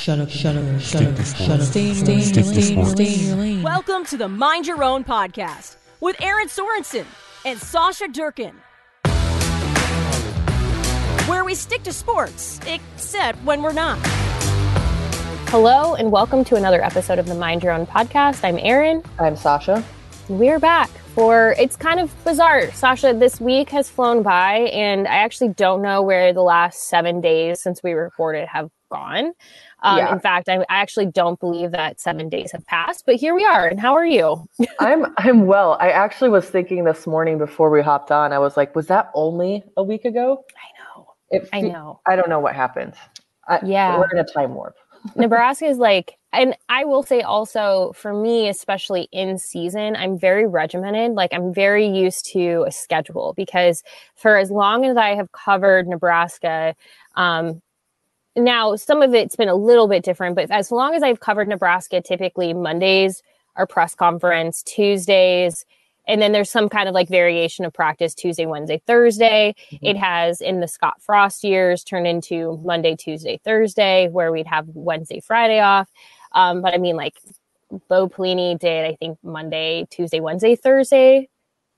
Welcome to the Mind Your Own podcast with Erin Sorensen and Sausha Durkin, where we stick to sports, except when we're not. Hello, and welcome to another episode of the Mind Your Own podcast. I'm Erin. I'm Sausha. We're back it's kind of bizarre. Sausha, this week has flown by, and I actually don't know where the last 7 days since we recorded have gone. In fact, I actually don't believe that 7 days have passed, but here we are. And how are you? I'm well. I actually was thinking this morning before we hopped on, I was like, was that only a week ago? I know. I don't know what happened. We're in a time warp. Nebraska is and I will say also for me, especially in season, I'm very regimented. I'm very used to a schedule because for as long as I have covered Nebraska, now some of it's been a little bit different, but as long as I've covered Nebraska, typically Mondays are press conference, Tuesdays, and then there's some kind of variation of practice, Tuesday, Wednesday, Thursday. Mm-hmm. It has in the Scott Frost years turned into Monday, Tuesday, Thursday, where we'd have Wednesday, Friday off. But I mean, Bo Pelini did, I think, Monday, Tuesday, Wednesday, Thursday,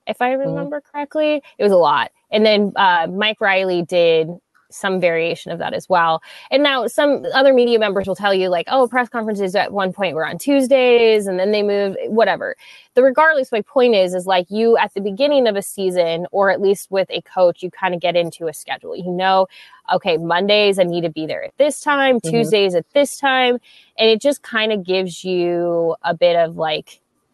if I remember correctly. It was a lot. And then Mike Riley did some variation of that as well. And now some other media members will tell you press conferences at one point were on Tuesdays and then they moved, whatever. Regardless, my point is you at the beginning of a season, or at least with a coach, you kind of get into a schedule. Okay, Mondays, I need to be there at this time, Tuesdays at this time. And it just kind of gives you a bit of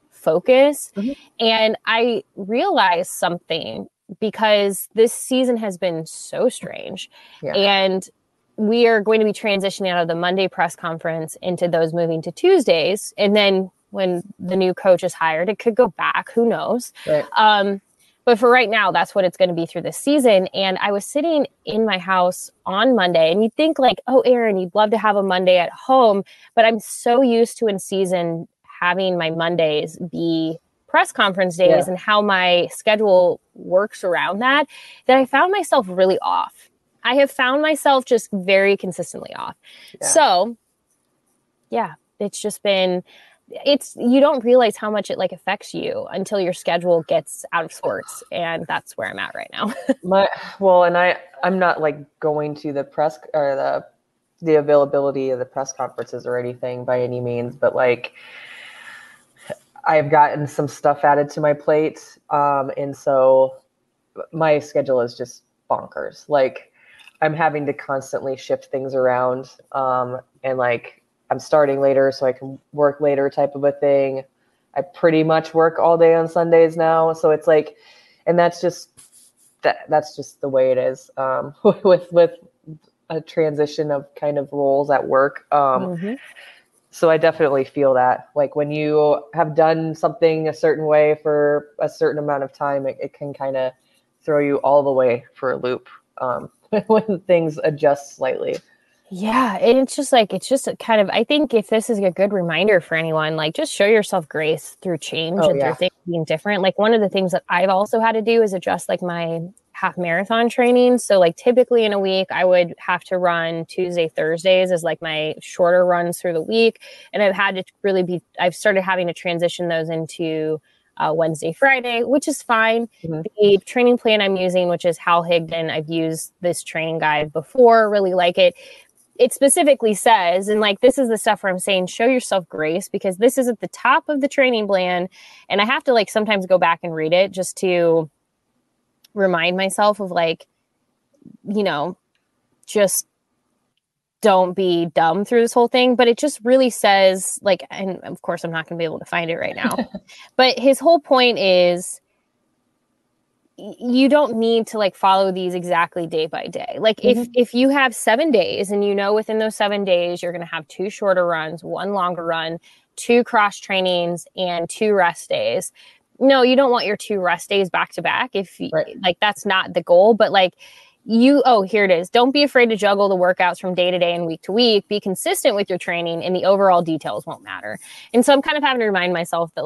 focus. Mm-hmm. And I realized something because this season has been so strange. Yeah. And we are going to be transitioning out of the Monday press conference into those moving to Tuesdays. And then when the new coach is hired, it could go back. Who knows? Right. But for right now, that's what it's going to be through this season. And I was sitting in my house on Monday, and you'd think oh, Erin, you'd love to have a Monday at home. But I'm so used to in season having my Mondays be press conference days and how my schedule works around that I found myself really off. I have found myself just very consistently off. Yeah. So it's just been, you don't realize how much it affects you until your schedule gets out of sorts. And that's where I'm at right now. I'm not going to the press or the availability of the press conferences or anything by any means, but I've gotten some stuff added to my plate. And so my schedule is just bonkers. I'm having to constantly shift things around. And I'm starting later so I can work later type of a thing. I pretty much work all day on Sundays now. So it's and that's just the way it is with a transition of kind of roles at work. So I definitely feel that when you have done something a certain way for a certain amount of time, it can kind of throw you all the way for a loop when things adjust slightly. Yeah. And it's just kind of, I think if this is a good reminder for anyone, just show yourself grace through change through things being different. One of the things that I've also had to do is adjust my half marathon training. So typically in a week, I would have to run Tuesday, Thursdays as my shorter runs through the week. And I've started having to transition those into Wednesday, Friday, which is fine. Mm-hmm. The training plan I'm using, which is Hal Higdon, I've used this training guide before, really like it. It specifically says, and this is the stuff where I'm saying, show yourself grace, because this is at the top of the training plan. And I have to sometimes go back and read it just to remind myself of just don't be dumb through this whole thing. But it just really says and of course I'm not going to be able to find it right now, but his whole point is you don't need to follow these exactly day by day. If you have 7 days and within those 7 days, you're going to have 2 shorter runs, 1 longer run, 2 cross trainings and 2 rest days. No, you don't want your 2 rest days back to back. If that's not the goal, but here it is. Don't be afraid to juggle the workouts from day to day and week to week. Be consistent with your training and the overall details won't matter. And so I'm kind of having to remind myself that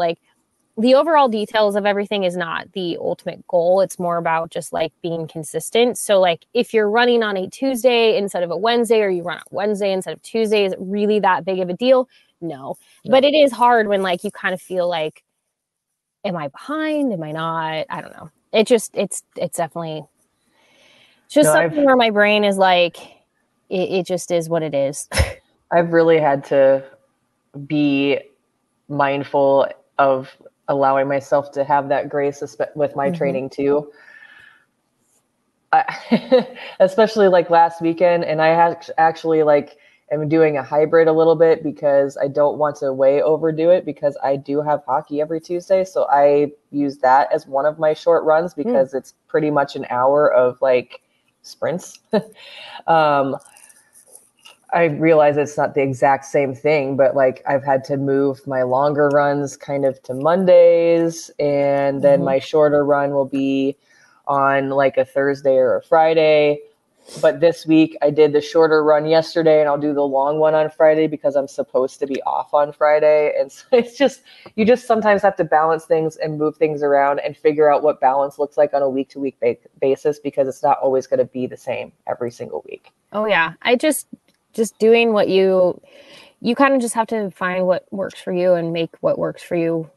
the overall details of everything is not the ultimate goal. It's more about just like being consistent. So like if you're running on a Tuesday instead of a Wednesday, or you run on Wednesday instead of Tuesday, is it really that big of a deal? No. But it is hard when like you kind of feel like, am I behind? Am I not? I don't know. It's definitely just something where my brain is like, it just is what it is. I've really had to be mindful of allowing myself to have that grace with my training too. Especially like last weekend, and I actually like am doing a hybrid a little bit because I don't want to way overdo it, because I do have hockey every Tuesday. So I use that as one of my short runs because it's pretty much an hour of like sprints. I realize it's not the exact same thing, but like I've had to move my longer runs kind of to Mondays, and then my shorter run will be on like a Thursday or a Friday. But this week I did the shorter run yesterday, and I'll do the long one on Friday because I'm supposed to be off on Friday. And so it's just, you just sometimes have to balance things and move things around and figure out what balance looks like on a week-to-week basis, because it's not always going to be the same every single week. Oh yeah. I just doing what you kind of just have to find what works for you and make what works for you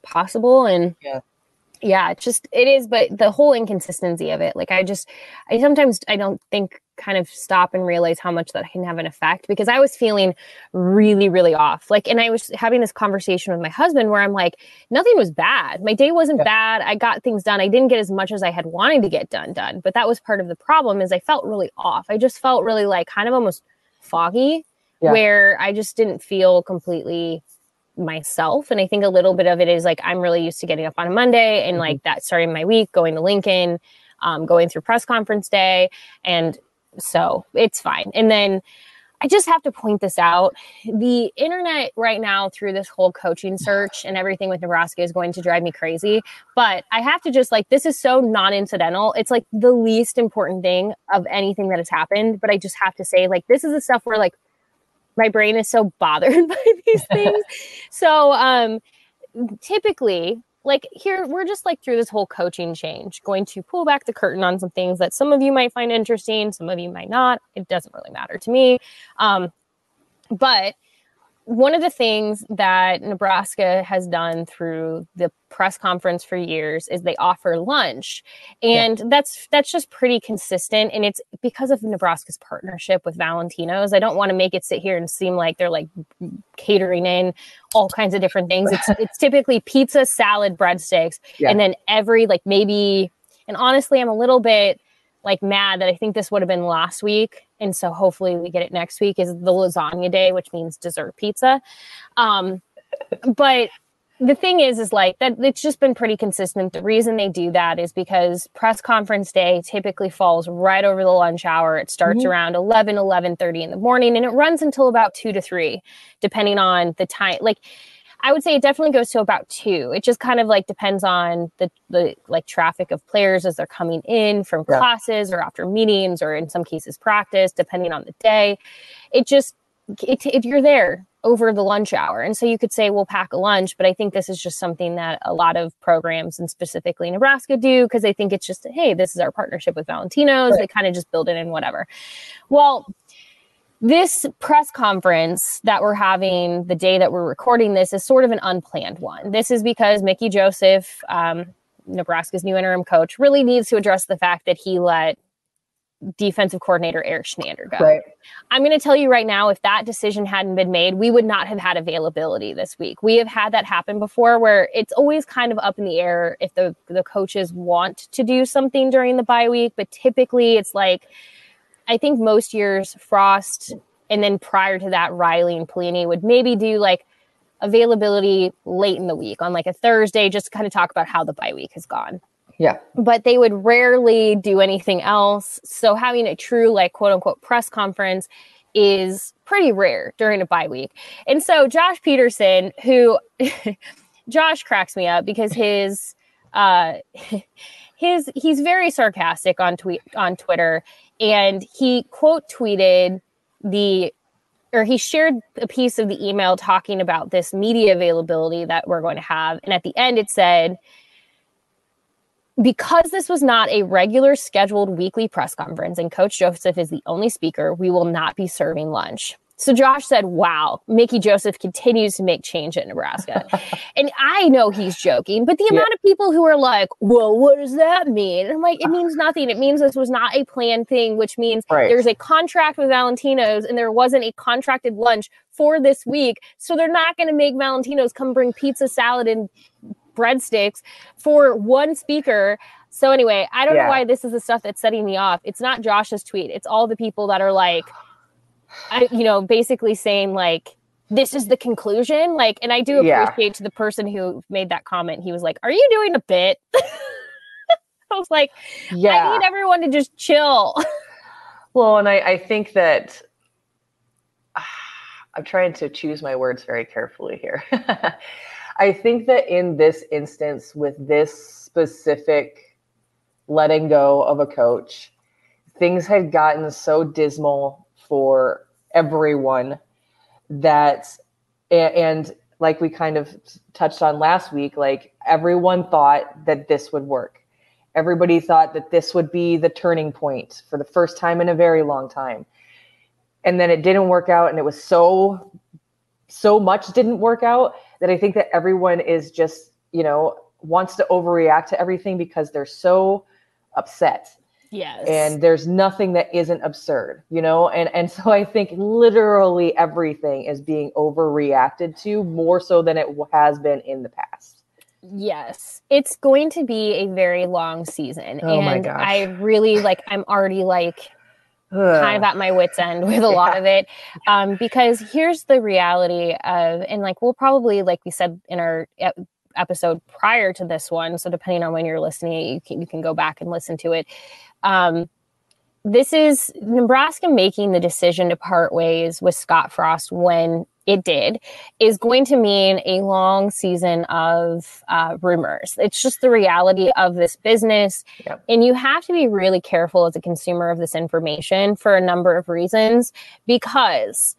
possible. And yeah, it is, but the whole inconsistency of it, like I sometimes I don't think kind of stop and realize how much that can have an effect, because I was feeling really, really off. Like, and I was having this conversation with my husband where I'm like, nothing was bad. My day wasn't bad. I got things done. I didn't get as much as I had wanted to get done, but that was part of the problem, is I felt really off. I just felt really like kind of almost foggy, where I just didn't feel completely myself. And I think a little bit of it is like, I'm really used to getting up on a Monday and like that starting my week, going to Lincoln, going through press conference day. And so it's fine. And then I just have to point this out. The internet right now, through this whole coaching search and everything with Nebraska, is going to drive me crazy. But I have to just like, this is so non-incidental. It's like the least important thing of anything that has happened. But I just have to say, like, this is the stuff where like my brain is so bothered by these things. So typically, like here, we're just like through this whole coaching change, going to pull back the curtain on some things that some of you might find interesting, some of you might not. It doesn't really matter to me. But one of the things that Nebraska has done through the press conference for years is they offer lunch. And that's just pretty consistent. And it's because of Nebraska's partnership with Valentino's. I don't want to make it sit here and seem like they're like catering in all kinds of different things. It's typically pizza, salad, breadsticks. And then every like maybe, and honestly, I'm a little bit like mad that I think this would have been last week. And so hopefully we get it next week, is the lasagna day, which means dessert pizza. But the thing is like that it's just been pretty consistent. The reason they do that is because press conference day typically falls right over the lunch hour. It starts around 11:30 in the morning, and it runs until about 2 to 3, depending on the time. Like, I would say it definitely goes to about 2. It just kind of like depends on the like traffic of players as they're coming in from classes or after meetings, or in some cases practice, depending on the day. If you're there over the lunch hour. And so you could say, we'll pack a lunch, but I think this is just something that a lot of programs, and specifically Nebraska, do, because they think it's just, hey, this is our partnership with Valentino's. They kind of just build it in whatever. Well, this press conference that we're having the day that we're recording this is sort of an unplanned one. This is because Mickey Joseph, Nebraska's new interim coach, really needs to address the fact that he let defensive coordinator Eric Schnander go. Right. I'm going to tell you right now, if that decision hadn't been made, we would not have had availability this week. We have had that happen before, where it's always kind of up in the air if the coaches want to do something during the bye week. But typically it's like, I think most years Frost, and then prior to that, Riley and Pelini would maybe do like availability late in the week on like a Thursday, just to kind of talk about how the bye week has gone. Yeah. But they would rarely do anything else. So having a true like quote unquote press conference is pretty rare during a bye week. And so Josh Peterson, who Josh cracks me up because he's very sarcastic on Twitter, and he quote tweeted the or he shared a piece of the email talking about this media availability that we're going to have. And at the end it said, because this was not a regular scheduled weekly press conference and Coach Joseph is the only speaker, we will not be serving lunch. So Josh said, wow, Mickey Joseph continues to make change at Nebraska. And I know he's joking, but the amount of people who are like, well, what does that mean? And I'm like, it means nothing. It means this was not a planned thing, which means there's a contract with Valentino's and there wasn't a contracted lunch for this week. So they're not going to make Valentino's come bring pizza, salad, and breadsticks for one speaker. So anyway, I don't know why this is the stuff that's setting me off. It's not Josh's tweet. It's all the people that are like, basically saying like, this is the conclusion. Like, and I do appreciate to the person who made that comment. He was like, are you doing a bit? I was like, I need everyone to just chill. Well, and I think that I'm trying to choose my words very carefully here. I think that in this instance, with this specific letting go of a coach, things had gotten so dismal for everyone that, and like we kind of touched on last week, like everyone thought that this would work. Everybody thought that this would be the turning point for the first time in a very long time. And then it didn't work out. And it was so much didn't work out that I think that everyone is just, wants to overreact to everything because they're so upset. Yes. And there's nothing that isn't absurd, and so I think literally everything is being overreacted to more so than it has been in the past. Yes. It's going to be a very long season. Oh my and gosh. I really I'm already kind of at my wit's end with a lot of it. Because here's the reality of, and we'll probably, like we said in our episode prior to this one, so depending on when you're listening, you can go back and listen to it. This is Nebraska making the decision to part ways with Scott Frost when it did is going to mean a long season of rumors. It's just the reality of this business. Yep. And you have to be really careful as a consumer of this information for a number of reasons, because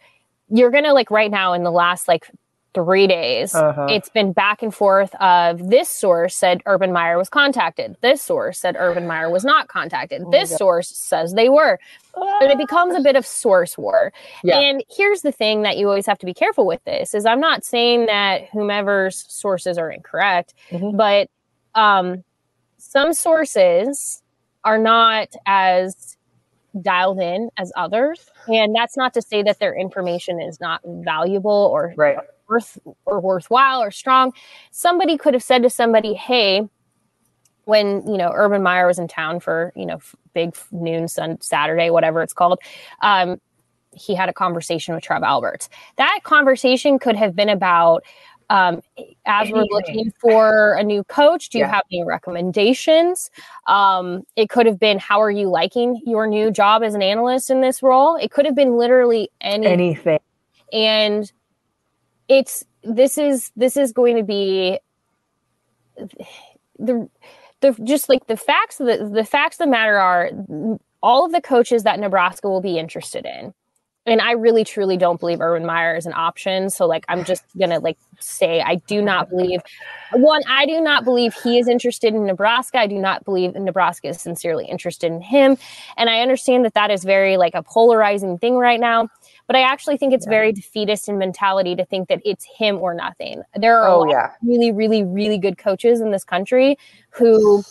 you're going to right now in the last 3 days, it's been back and forth of this source said Urban Meyer was contacted. This source said Urban Meyer was not contacted. This source says they were. And it becomes a bit of source war. Yeah. And here's the thing that you always have to be careful with this is I'm not saying that whomever's sources are incorrect, but some sources are not as dialed in as others. And that's not to say that their information is not valuable or worthwhile or strong. Somebody could have said to somebody, hey, when, Urban Meyer was in town for, big noon Saturday, whatever it's called, he had a conversation with Trev Alberts. That conversation could have been about, as we're looking for a new coach, do you have any recommendations? It could have been, how are you liking your new job as an analyst in this role? It could have been literally anything. And this is going to be the facts of the matter are all of the coaches that Nebraska will be interested in. And I really, truly don't believe Urban Meyer is an option. So I'm just going to say, I do not believe he is interested in Nebraska. I do not believe Nebraska is sincerely interested in him. And I understand that is very a polarizing thing right now. But I actually think it's very defeatist in mentality to think that it's him or nothing. There are a lot of really, really, really good coaches in this country who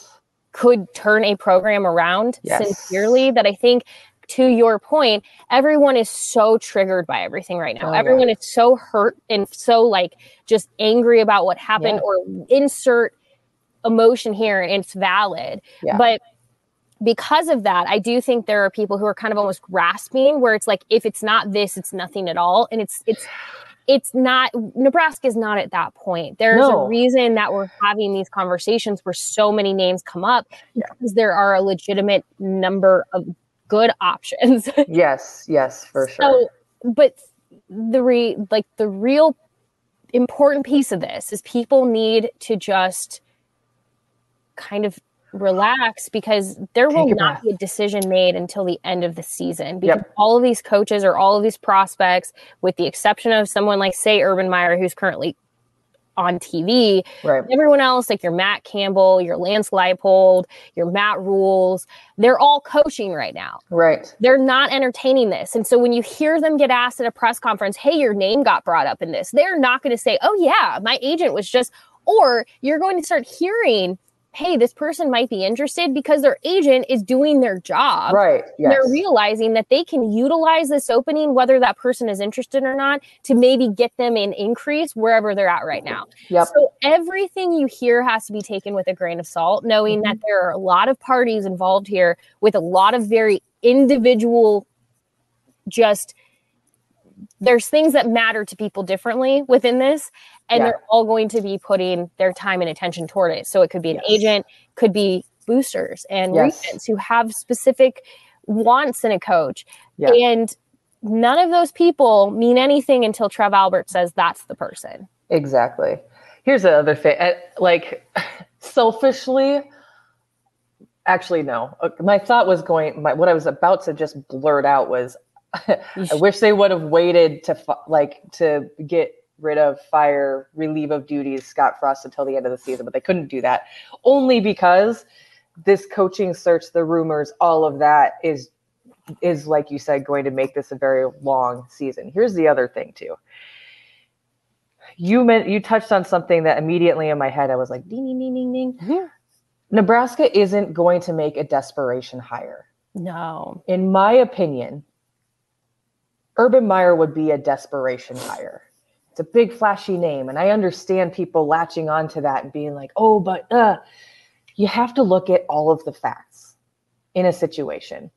could turn a program around sincerely that I think, to your point, everyone is so triggered by everything right now. Everyone is so hurt and so just angry about what happened or insert emotion here and it's valid. Yeah. But because of that, I do think there are people who are kind of almost grasping where it's if it's not this, it's nothing at all. And it's not, Nebraska is not at that point. There's a reason that we're having these conversations where so many names come up because there are a legitimate number of good options. Yes, for sure. So, but the real important piece of this is people need to just kind of relax, because there will not be a decision made until the end of the season, because all of these coaches or all of these prospects, with the exception of someone like, say, Urban Meyer, who's currently on TV, everyone else, like your Matt Campbell, your Lance Leipold, your Matt Rules, they're all coaching right now. Right. They're not entertaining this. And so when you hear them get asked at a press conference, hey, your name got brought up in this, they're not going to say, oh yeah, my agent was just, or you're going to start hearing, hey, this person might be interested, because their agent is doing their job. Right. Yes. They're realizing that they can utilize this opening, whether that person is interested or not, to maybe get them an increase wherever they're at right now. So everything you hear has to be taken with a grain of salt, knowing that there are a lot of parties involved here with a lot of very individual, just there's things that matter to people differently within this, and they're all going to be putting their time and attention toward it. So it could be an agent, could be boosters and regents who have specific wants in a coach. And none of those people mean anything until Trev Albert says that's the person. Exactly. Here's the other thing. Like, selfishly, actually, no. My thought was what I was about to just blurt out was, I wish they would have waited to get rid of, fire, relieve of duties Scott Frost until the end of the season, but they couldn't do that, only because this coaching search, the rumors, all of that is like you said, going to make this a very long season. Here's the other thing too. You touched on something that immediately in my head I was like, ding, ding, ding, ding, ding. Nebraska isn't going to make a desperation hire. No. In my opinion, Urban Meyer would be a desperation hire. It's a big flashy name, and I understand people latching onto that and being like, oh, but you have to look at all of the facts in a situation.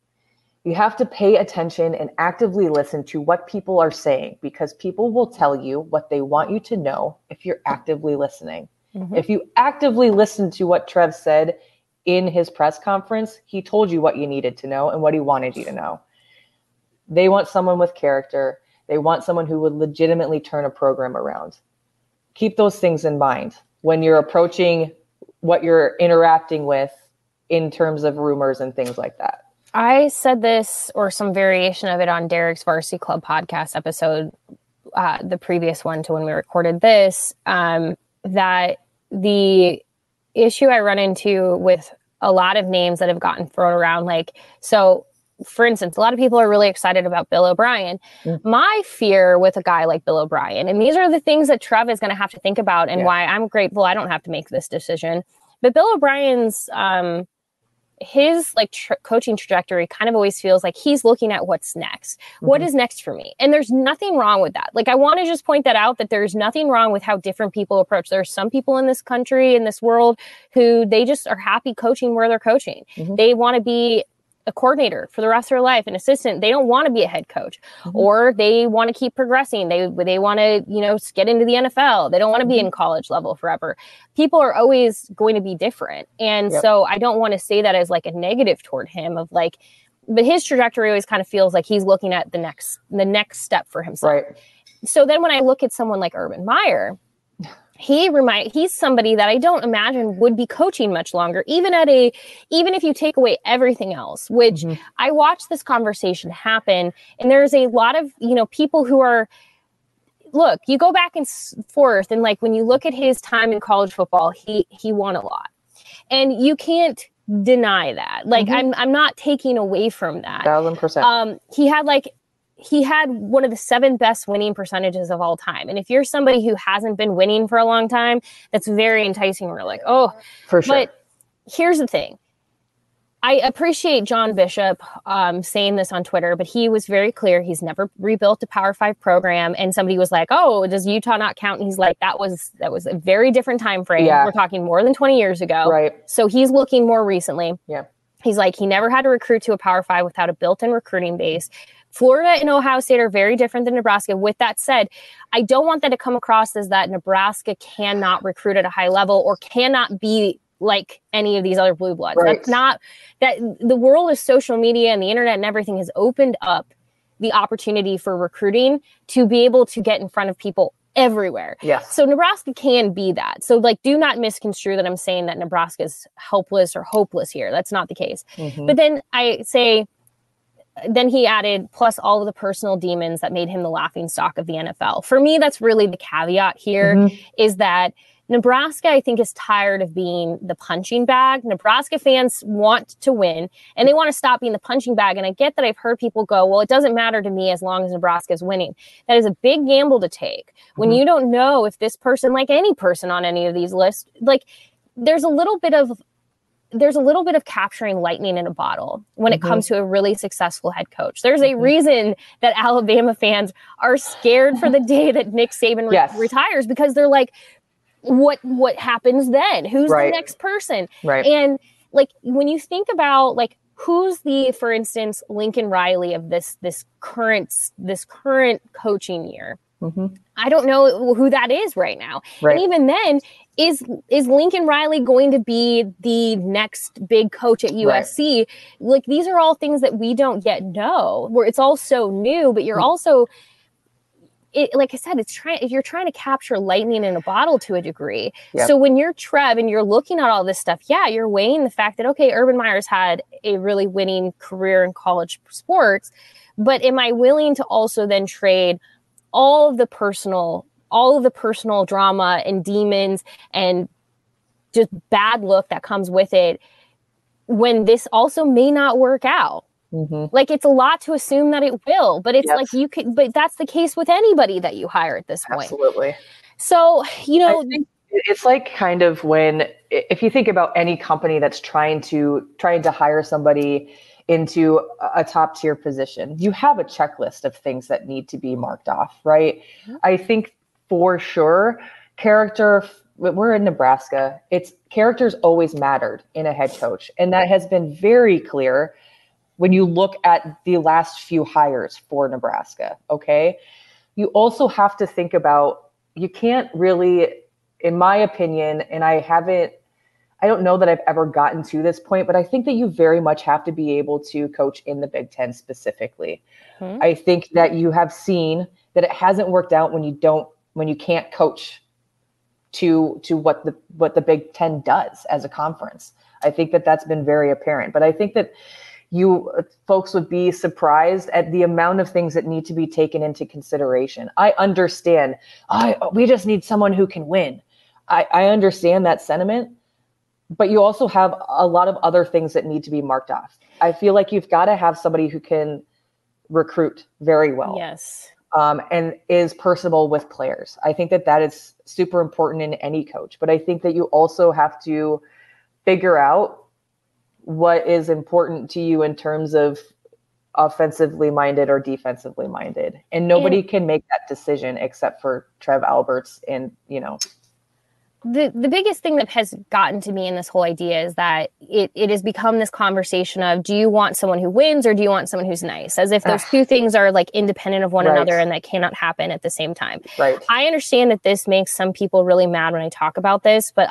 You have to pay attention and actively listen to what people are saying, because people will tell you what they want you to know if you're actively listening. If you actively listen to what Trev said in his press conference, he told you what you needed to know and what he wanted you to know. They want someone with character. They want someone who would legitimately turn a program around. Keep those things in mind when you're approaching what you're interacting with in terms of rumors and things like that. I said this, or some variation of it, on Derek's Varsity Club podcast episode, the previous one to when we recorded this, that the issue I run into with a lot of names that have gotten thrown around, like, so for instance, a lot of people are really excited about Bill O'Brien. My fear with a guy like Bill O'Brien, and these are the things that Trev is going to have to think about, and why I'm grateful I don't have to make this decision. But Bill O'Brien's, his coaching trajectory kind of always feels like he's looking at what's next. What is next for me? And there's nothing wrong with that. Like, I want to just point that out, that there's nothing wrong with how different people approach. There are some people in this country, in this world, who they just are happy coaching where they're coaching. They want to be a coordinator for the rest of their life, an assistant. They don't want to be a head coach, or they want to keep progressing. They want to, get into the NFL. They don't want to be in college level forever. People are always going to be different. And so I don't want to say that as like a negative toward him but his trajectory always kind of feels like he's looking at the next step for himself. Right. So then when I look at someone like Urban Meyer, he's somebody that I don't imagine would be coaching much longer, even if you take away everything else, which I watched this conversation happen. And there's a lot of, people who are, look, you go back and forth, and like, when you look at his time in college football, he won a lot, and you can't deny that. Like, I'm not taking away from that. 1,000%. He had one of the 7 best winning percentages of all time. And if you're somebody who hasn't been winning for a long time, that's very enticing. We're like, oh, for sure. But here's the thing. I appreciate John Bishop saying this on Twitter, but he was very clear. He's never rebuilt a Power 5 program. And somebody was like, oh, does Utah not count? And he's like, that was a very different time frame. Yeah. We're talking more than 20 years ago. Right. So he's looking more recently. Yeah. He's like, he never had to recruit to a Power 5 without a built-in recruiting base. Florida and Ohio State are very different than Nebraska. With that said, I don't want that to come across as that Nebraska cannot recruit at a high level or cannot be like any of these other blue bloods. Right. That's not that. The world of social media and the internet and everything has opened up the opportunity for recruiting to be able to get in front of people everywhere. Yes. So Nebraska can be that. So like, do not misconstrue that I'm saying that Nebraska is helpless or hopeless here. That's not the case. But then then he added, plus all of the personal demons that made him the laughingstock of the NFL. For me, that's really the caveat here, is that Nebraska, I think, is tired of being the punching bag. Nebraska fans want to win, and they want to stop being the punching bag. And I get that I've heard people go, well, it doesn't matter to me as long as Nebraska is winning. That is a big gamble to take when you don't know if this person, like any person on any of these lists, like there's a little bit of capturing lightning in a bottle when it comes to a really successful head coach. There's a reason that Alabama fans are scared for the day that Nick Saban retires, because they're like, what happens then? Who's the next person? Right. And like, when you think about like, who's the, for instance, Lincoln Riley of this current coaching year, I don't know who that is right now. Right. And even then, is Lincoln Riley going to be the next big coach at USC? Right. Like, these are all things that we don't yet know, where it's all so new, but you're also, like I said, you're trying to capture lightning in a bottle to a degree. Yep. So when you're Trev and you're looking at all this stuff, you're weighing the fact that, okay, Urban Meyer's had a really winning career in college sports, but am I willing to also then trade all of the personal drama and demons and just bad look that comes with it when this also may not work out? Like, it's a lot to assume that it will, but it's like but that's the case with anybody that you hire at this point. Absolutely. So, I think it's like kind of when, if you think about any company that's trying to hire somebody into a top tier position, you have a checklist of things that need to be marked off, right? I think for sure, character, we're in Nebraska, character's always mattered in a head coach. And that has been very clear when you look at the last few hires for Nebraska, okay? You also have to think about, you can't really, in my opinion, and I don't know that I've ever gotten to this point, but I think that you very much have to be able to coach in the Big Ten specifically. I think that you have seen that it hasn't worked out when you can't coach to what the Big Ten does as a conference. I think that that's been very apparent, but I think that you folks would be surprised at the amount of things that need to be taken into consideration. I understand. We just need someone who can win. I understand that sentiment, but you also have a lot of other things that need to be marked off. I feel like you've got to have somebody who can recruit very well. Yes. And is personable with players. I think that is super important in any coach, but I think that you also have to figure out what is important to you in terms of offensively minded or defensively minded. And nobody can make that decision except for Trev Alberts. And, the biggest thing that has gotten to me in this whole idea is that it has become this conversation of, do you want someone who wins or do you want someone who's nice? As if those two things are like independent of one another and that cannot happen at the same time. Right. I understand that this makes some people really mad when I talk about this, but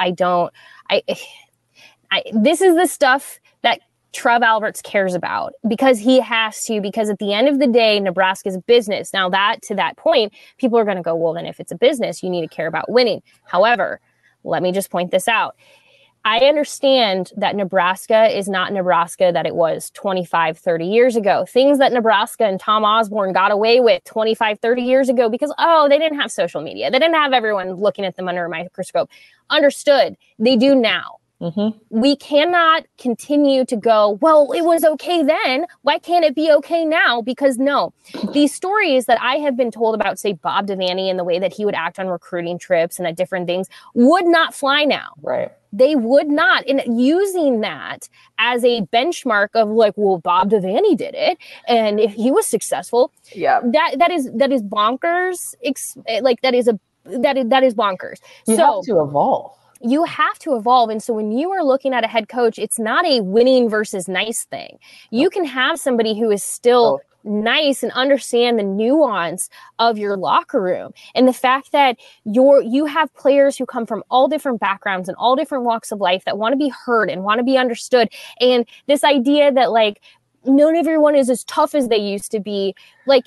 this is the stuff that Trev Alberts cares about because he has to, because at the end of the day, Nebraska's a business. Now to that point, people are going to go, well, then if it's a business, you need to care about winning. However, let me just point this out. I understand that Nebraska is not Nebraska that it was 25, 30 years ago. Things that Nebraska and Tom Osborne got away with 25, 30 years ago because, they didn't have social media. They didn't have everyone looking at them under a microscope. Understood. They do now. We cannot continue to go, well, it was okay then. Why can't it be okay now? Because no, these stories that I have been told about, say, Bob Devaney and the way that he would act on recruiting trips and at different things would not fly now. Right. They would not. And using that as a benchmark of like, well, Bob Devaney did it. And if he was successful, that is bonkers. That is bonkers. You have to evolve. You have to evolve. And so when you are looking at a head coach, it's not a winning versus nice thing. You can have somebody who is still nice and understand the nuance of your locker room. And the fact that you have players who come from all different backgrounds and all different walks of life that want to be heard and want to be understood. And this idea that like, not everyone is as tough as they used to be. Like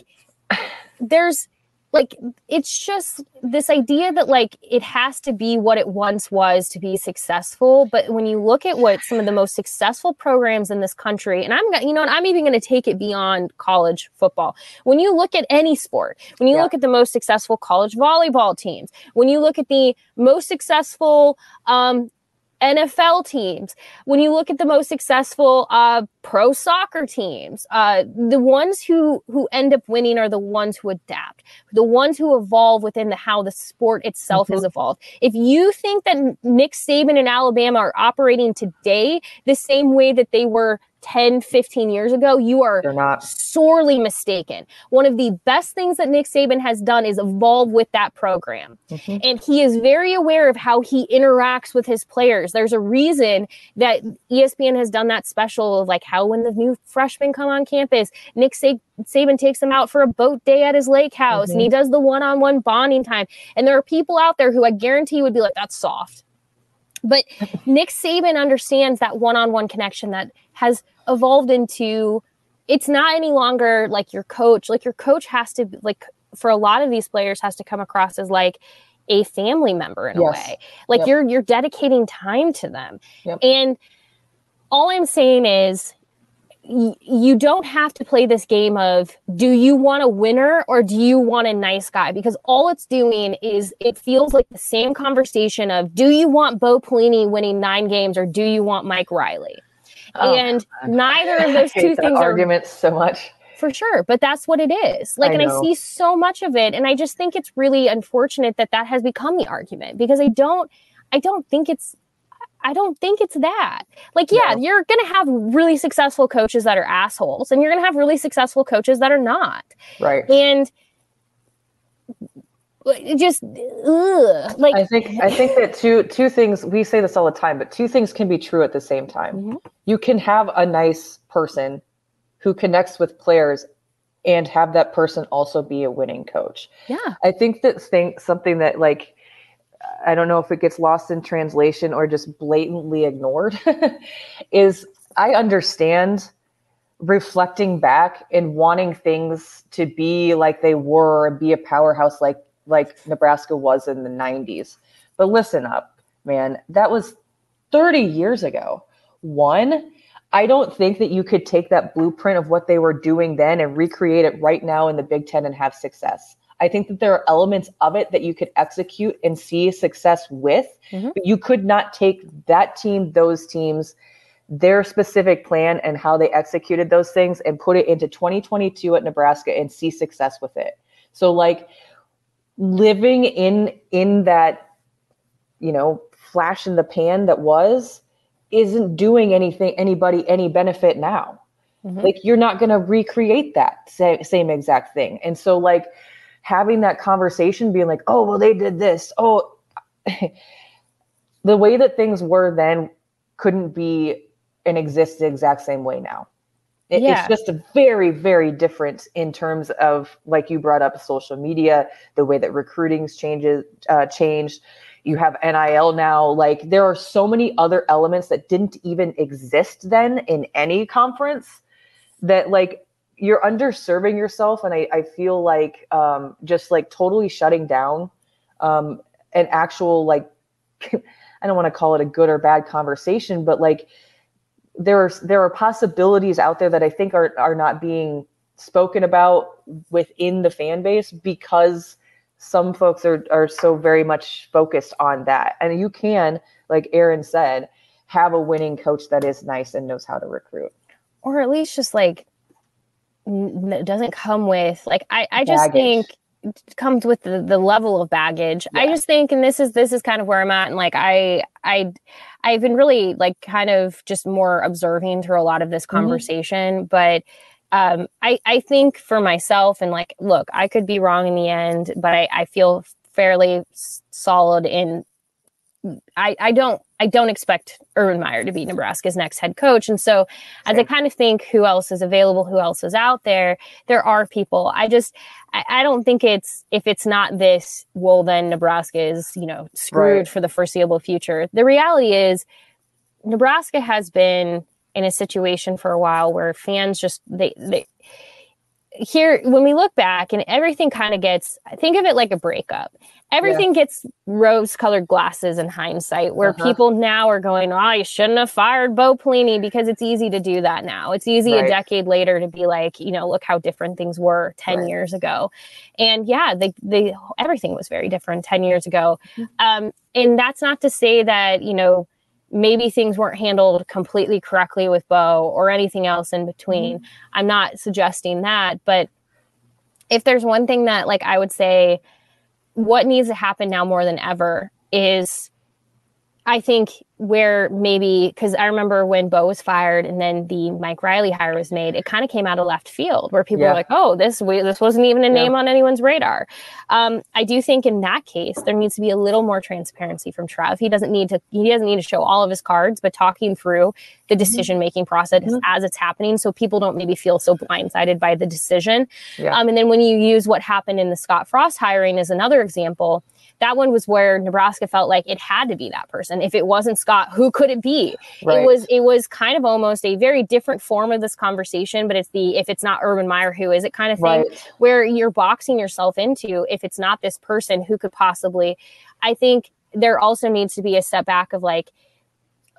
like, it's just this idea that like it has to be what it once was to be successful. But when you look at what some of the most successful programs in this country, and I'm even going to take it beyond college football. When you look at any sport, when you look at the most successful college volleyball teams, when you look at the most successful NFL teams, when you look at the most successful pro soccer teams, the ones who end up winning are the ones who adapt, the ones who evolve within how the sport itself has evolved. If you think that Nick Saban and Alabama are operating today the same way that they were 10, 15 years ago, you are sorely mistaken. One of the best things that Nick Saban has done is evolve with that program. And he is very aware of how he interacts with his players. There's a reason that ESPN has done that special of like how when the new freshmen come on campus, Nick Saban takes them out for a boat day at his lake house and he does the one-on-one bonding time. And there are people out there who I guarantee would be like, that's soft. But Nick Saban understands that one-on-one connection that has evolved into, it's not any longer like your coach. Like your coach has to, like for a lot of these players, has to come across as like a family member in a way. Like you're dedicating time to them. And all I'm saying is you don't have to play this game of, do you want a winner or do you want a nice guy? Because all it's doing is it feels like the same conversation of, do you want Bo Pelini winning 9 games or do you want Mike Riley? And neither of those two things are arguments so much. For sure. But that's what it is. Like, and I see so much of it. And I just think it's really unfortunate that has become the argument, because I don't think it's that. Like, you're going to have really successful coaches that are assholes, and you're going to have really successful coaches that are not. Right. And just, like, I think that two things, we say this all the time, but two things can be true at the same time. You can have a nice person who connects with players and have that person also be a winning coach. I think something that, like, I don't know if it gets lost in translation or just blatantly ignored is I understand reflecting back and wanting things to be like they were and be a powerhouse like Nebraska was in the 90s. But listen up, man, that was 30 years ago. One, I don't think that you could take that blueprint of what they were doing then and recreate it right now in the Big Ten and have success. I think that there are elements of it that you could execute and see success with, but you could not take that team, those teams, their specific plan and how they executed those things and put it into 2022 at Nebraska and see success with it. So, like, living in that, flash in the pan that isn't doing anybody any benefit now. Like, you're not going to recreate that same exact thing. And so, like, having that conversation, being like, oh, well, they did this. Oh, the way that things were then couldn't be and exist the exact same way now. It's just a very, very different in terms of, like you brought up, social media, the way that recruiting's changed. You have NIL now. Like, there are so many other elements that didn't even exist then in any conference that, like, you're underserving yourself. And I feel like just like totally shutting down an actual, like, I don't want to call it a good or bad conversation, but like there are possibilities out there that I think are not being spoken about within the fan base because some folks are so very much focused on that. And you can, like Erin said, have a winning coach that is nice and knows how to recruit. Or at least just like, doesn't come with, like, I just think it comes with the level of baggage. I just think, and this is kind of where I'm at. And like, I've been really like kind of just more observing through a lot of this conversation, but I think for myself, and like, look, I could be wrong in the end, but I feel fairly solid in, I don't expect Urban Meyer to be Nebraska's next head coach. And so as I kind of think who else is available, who else is out there are people. I don't think if it's not this, well, then Nebraska is, screwed for the foreseeable future. The reality is Nebraska has been in a situation for a while where fans just, here, when we look back and everything kind of gets, think of it like a breakup. Everything gets rose-colored glasses in hindsight, where people now are going, oh, you shouldn't have fired Bo Pelini, because it's easy to do that now. It's easy a decade later to be like, you know, look how different things were 10 years ago. And yeah, everything was very different 10 years ago. And that's not to say that, you know, maybe things weren't handled completely correctly with Bo or anything else in between. I'm not suggesting that, but if there's one thing that, like, I would say, what needs to happen now more than ever is, I think, where maybe, because I remember when Bo was fired and then the Mike Riley hire was made, it kind of came out of left field, where people were like, oh, this wasn't even a name on anyone's radar. I do think in that case, there needs to be a little more transparency from Trev. He doesn't need to show all of his cards, but talking through the decision-making process as it's happening, so people don't maybe feel so blindsided by the decision. And then when you use what happened in the Scott Frost hiring as another example, that one was where Nebraska felt like it had to be that person. If it wasn't Scott, who could it be? It was kind of almost a very different form of this conversation, but if it's not Urban Meyer, who is it kind of thing, where you're boxing yourself into, if it's not this person, who could possibly. I think there also needs to be a step back of like,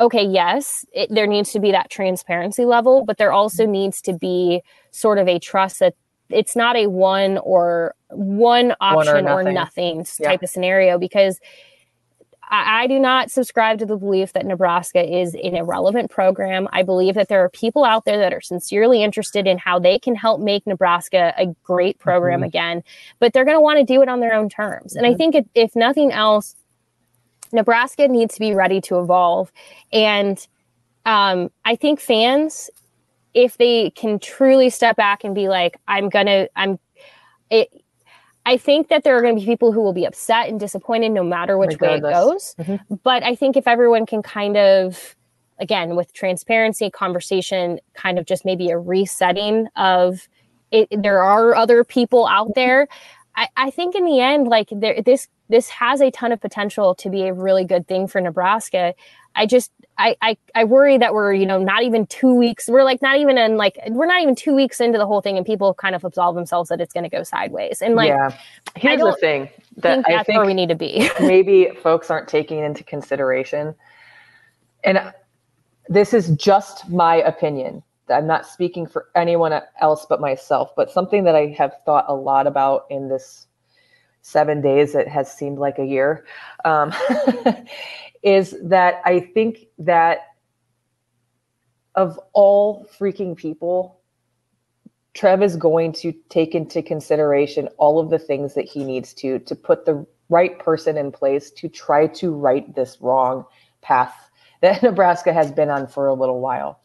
okay, yes, there needs to be that transparency level, but there also needs to be sort of a trust that it's not a one option or nothing type of scenario, because I do not subscribe to the belief that Nebraska is an irrelevant program. I believe that there are people out there that are sincerely interested in how they can help make Nebraska a great program again, but they're going to want to do it on their own terms. And I think if nothing else, Nebraska needs to be ready to evolve. And I think fans, if they can truly step back and be like, I think that there are going to be people who will be upset and disappointed no matter which way it goes. But I think if everyone can kind of, again, with transparency, conversation, kind of just maybe a resetting of it, there are other people out there. I think in the end, like this has a ton of potential to be a really good thing for Nebraska. I worry that we're, not even 2 weeks. We're not even 2 weeks into the whole thing, and people kind of absolve themselves that it's going to go sideways. And here's the thing that I think where we need to be. Maybe folks aren't taking into consideration. And this is just my opinion. I'm not speaking for anyone else but myself, but something that I have thought a lot about in this 7 days that has seemed like a year, is that I think that of all freaking people, Trev is going to take into consideration all of the things that he needs to put the right person in place to try to right this wrong path that Nebraska has been on for a little while.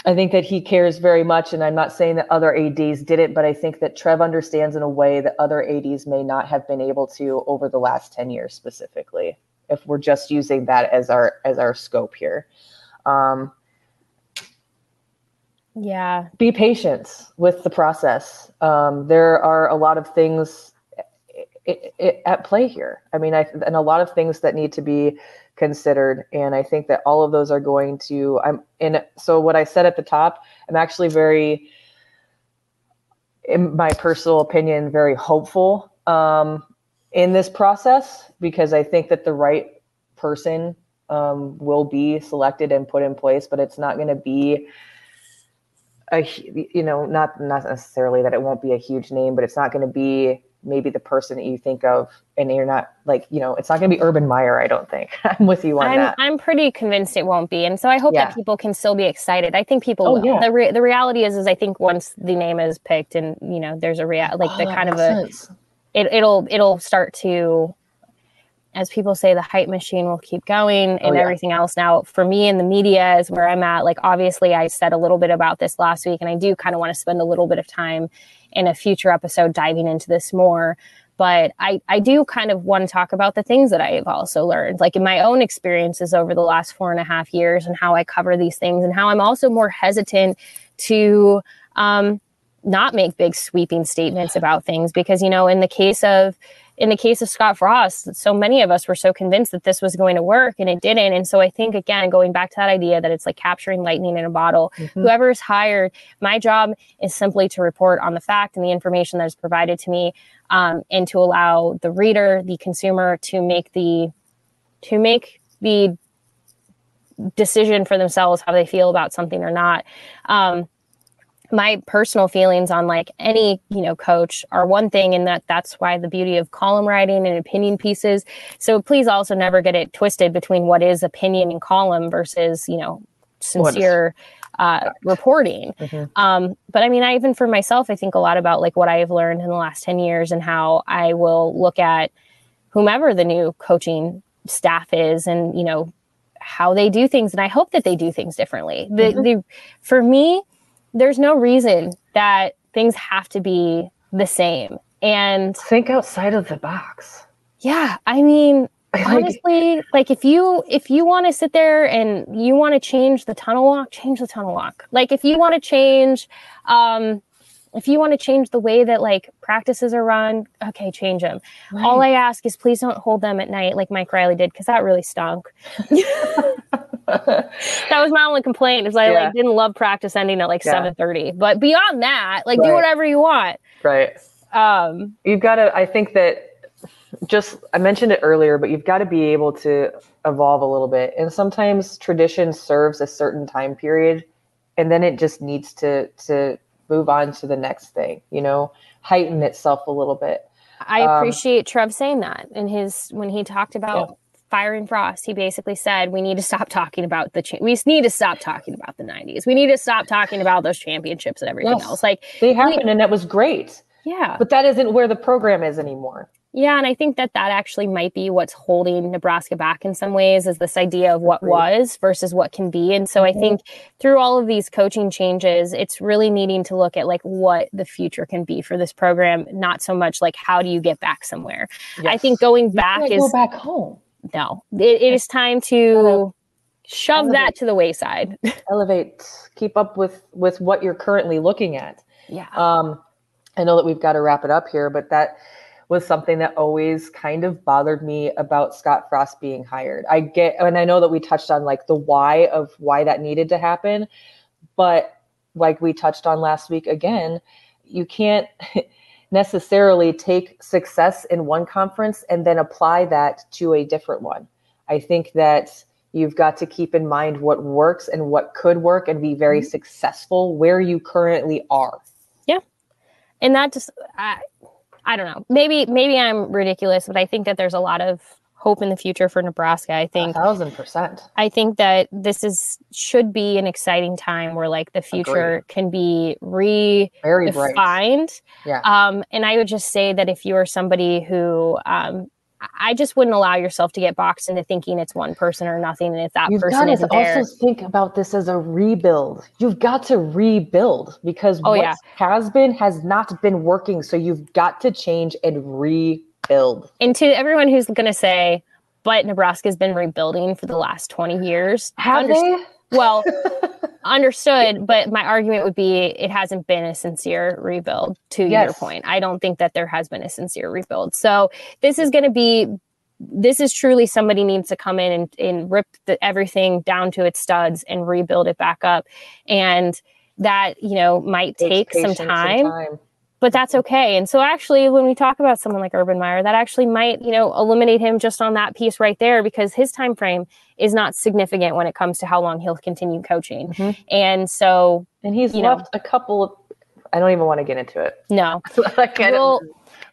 I think that he cares very much, and I'm not saying that other ADs didn't, but I think that Trev understands in a way that other ADs may not have been able to over the last 10 years specifically, if we're just using that as our scope here. Be patient with the process. There are a lot of things at play here. I mean, and a lot of things that need to be considered. And I think that all of those are going to, so what I said at the top, I'm actually very, in my personal opinion, very hopeful in this process, because I think that the right person will be selected and put in place, but it's not going to be not necessarily that it won't be a huge name, but it's not going to be maybe the person that you think of, and you're not it's not going to be Urban Meyer. I don't think. I'm with you on that. I'm pretty convinced it won't be. And so I hope that people can still be excited. I think people will. Yeah. The reality is I think once the name is picked and, there's a it'll start to, as people say, the hype machine will keep going and everything else. Now, for me in the media is where I'm at. Obviously I said a little bit about this last week, and I do kind of want to spend a little bit of time in a future episode diving into this more. But I do kind of want to talk about the things that I have also learned, in my own experiences over the last 4.5 years, and how I cover these things, and how I'm also more hesitant to not make big sweeping statements about things, because, in the case of in the case of Scott Frost, so many of us were so convinced that this was going to work and it didn't. And so I think, again, going back to that idea that it's like capturing lightning in a bottle, whoever is hired, my job is simply to report on the fact and the information that is provided to me, and to allow the reader, the consumer, to make the decision for themselves how they feel about something or not. My personal feelings on like any, coach are one thing, and that's why the beauty of column writing and opinion pieces. So please also never get it twisted between what is opinion and column versus, sincere reporting. But I mean, even for myself, I think a lot about like what I have learned in the last 10 years and how I will look at whomever the new coaching staff is and, how they do things. And I hope that they do things differently. For me, there's no reason that things have to be the same. And think outside of the box. Yeah. I mean, honestly, like if you want to sit there and you want to change the tunnel walk, change the tunnel walk. Like if you want to change, the way that like practices are run, okay, change them. Right. All I ask is please don't hold them at night like Mike Riley did, because that really stunk. That was my only complaint, is I didn't love practice ending at like 7:30. But beyond that, like do whatever you want. Right. You've got to, I think that I mentioned it earlier, but you've got to be able to evolve a little bit. And sometimes tradition serves a certain time period, and then it just needs to move on to the next thing, heighten itself a little bit. I appreciate Trev saying that when he talked about firing Frost. He basically said, we need to stop talking about we need to stop talking about the 90s. We need to stop talking about those championships and everything else. Like they happened and that was great. Yeah. But that isn't where the program is anymore. Yeah. And I think that actually might be what's holding Nebraska back in some ways, is this idea of what was versus what can be. And so I think through all of these coaching changes, it's really needing to look at like what the future can be for this program. Not so much like, how do you get back somewhere? Yes. I think going back go back home. No, it is time to shove that to the wayside. Elevate, keep up with what you're currently looking at. Yeah. I know that we've got to wrap it up here, but that was something that always kind of bothered me about Scott Frost being hired. And I know that we touched on like the why that needed to happen, but like we touched on last week again, you can't necessarily take success in one conference and then apply that to a different one. I think that you've got to keep in mind what works and what could work and be very successful where you currently are. Yeah. And that just, I don't know, maybe I'm ridiculous, but I think that there's a lot of hope in the future for Nebraska. I think 1,000%. I think that this should be an exciting time where like the future can be redefined. Yeah. And I would just say that if you are somebody who, I just wouldn't allow yourself to get boxed into thinking it's one person or nothing. And if that person isn't there. You've got to also think about this as a rebuild. You've got to rebuild because what has not been working. So you've got to change and rebuild. And to everyone who's going to say, but Nebraska's been rebuilding for the last 20 years. Have they? Well, understood. But my argument would be it hasn't been a sincere rebuild, to your point. I don't think that there has been a sincere rebuild. So this is truly somebody needs to come in and rip everything down to its studs and rebuild it back up. And that, might take some time. But that's okay. And so actually, when we talk about someone like Urban Meyer, that actually might, eliminate him just on that piece right there, because his time frame is not significant when it comes to how long he'll continue coaching. Mm-hmm. And so, he's left a couple of, I don't even want to get into it. No.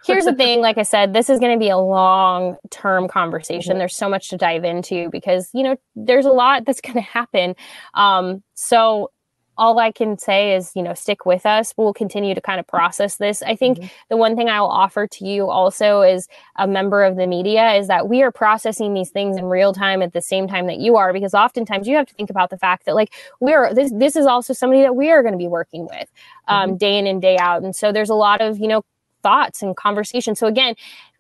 Here's the thing. Like I said, this is going to be a long-term conversation. Mm-hmm. There's so much to dive into because, there's a lot that's going to happen. So all I can say is, stick with us. We'll continue to kind of process this. I think the one thing I will offer to you also as a member of the media is that we are processing these things in real time at the same time that you are, because oftentimes you have to think about the fact that like this is also somebody that we are going to be working with day in and day out. And so there's a lot of, thoughts and conversation. So again,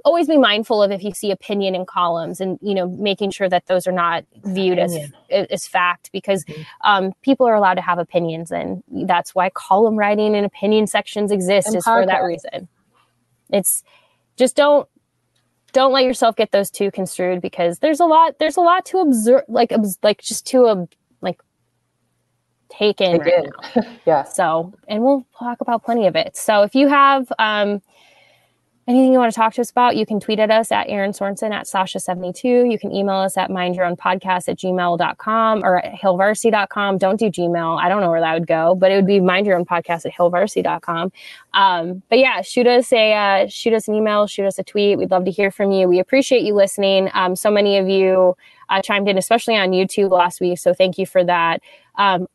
always be mindful of if you see opinion in columns and, making sure that those are not viewed as fact, because people are allowed to have opinions. And that's why column writing and opinion sections exist, is for that reason. It's just don't don't let yourself get those too construed, because there's a lot to observe, just to take in right now. Yeah. So, and we'll talk about plenty of it. So if you have anything you want to talk to us about, you can tweet at us at Erin Sorensen, at Sausha72. You can email us at mindyourownpodcast@gmail.com or at hillvarsity.com. Don't do Gmail. I don't know where that would go, but it would be mindyourownpodcast@hillvarsity.com. But yeah, shoot us an email, shoot us a tweet. We'd love to hear from you. We appreciate you listening. So many of you chimed in, especially on YouTube last week. So thank you for that.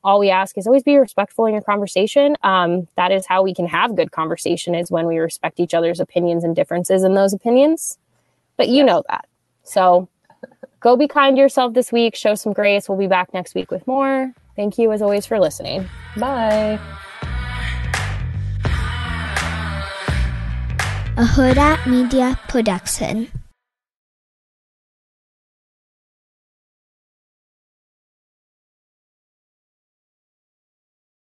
All we ask is always be respectful in your conversation. That is how we can have good conversation, is when we respect each other's opinions and differences in those opinions. But you know that. So go be kind to yourself this week. Show some grace. We'll be back next week with more. Thank you as always for listening. Bye. A Hurrdat Media Production.